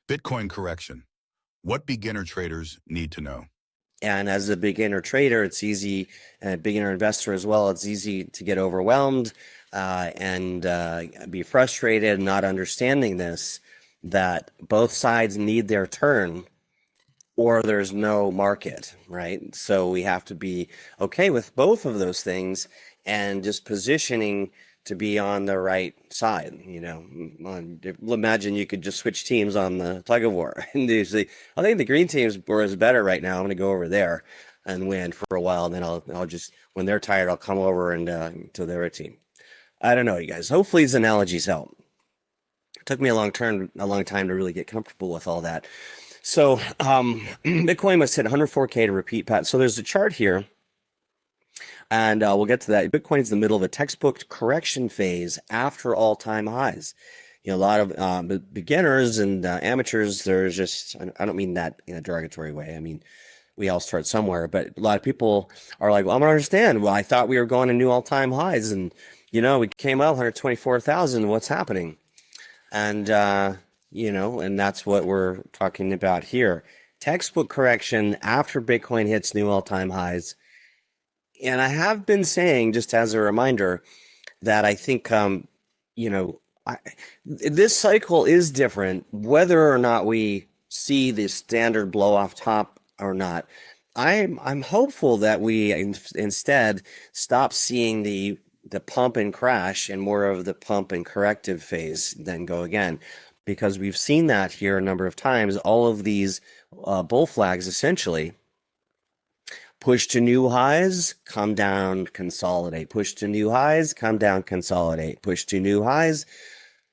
Bitcoin correction. What beginner traders need to know. And as a beginner trader, it's easy, and a beginner investor as well, it's easy to get overwhelmed and be frustrated, not understanding this, that both sides need their turn or there's no market, right? So we have to be okay with both of those things and just positioning to be on the right side. Imagine you could just switch teams on the tug of war. And usually, I think the green teams is better right now. I'm going to go over there and win for a while. And then I'll just, when they're tired, I'll come over and to their team. I don't know, you guys. Hopefully these analogies help. It took me a long time to really get comfortable with all that. So Bitcoin must hit 104K to repeat, Pat. So there's a chart here, and we'll get to that. Bitcoin is in the middle of a textbook correction phase after all-time highs. A lot of beginners and amateurs, there's just, I don't mean that in a derogatory way. I mean, we all start somewhere, but a lot of people are like, well, I don't understand. Well, I thought we were going to new all-time highs, and, we came out 124,000. What's happening? And, and that's what we're talking about here. Textbook correction after Bitcoin hits new all-time highs. And I have been saying, just as a reminder, that I think, this cycle is different, whether or not we see the standard blow off top or not. I'm hopeful that we instead stop seeing the pump and crash and more of the pump and corrective phase then go again, because we've seen that here a number of times. All of these bull flags essentially push to new highs, come down, consolidate, push to new highs, come down, consolidate, push to new highs.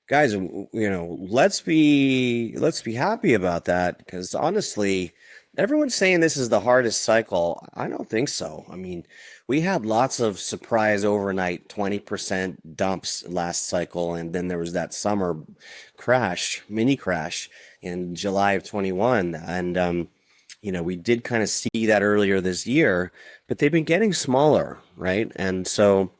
Guys, let's be happy about that, because honestly, everyone's saying this is the hardest cycle. I don't think so. I mean, we had lots of surprise overnight 20% dumps last cycle, and then there was that summer mini crash in July of 21. And, we did kind of see that earlier this year, but they've been getting smaller, right? And so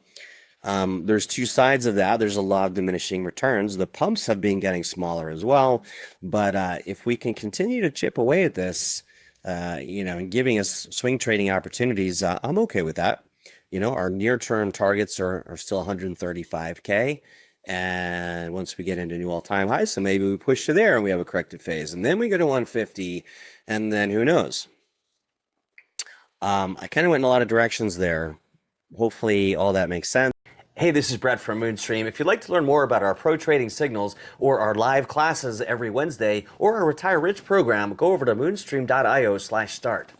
there's two sides of that. There's a lot of diminishing returns. The pumps have been getting smaller as well. But if we can continue to chip away at this, and giving us swing trading opportunities, I'm okay with that. Our near-term targets are still 135K. And once we get into new all-time highs, so maybe we push to there and we have a corrective phase. And then we go to 150, and then who knows? I kind of went in a lot of directions there. Hopefully all that makes sense. Hey, this is Brett from Moonstream. If you'd like to learn more about our pro trading signals or our live classes every Wednesday or our Retire Rich program, go over to moonstream.io/start.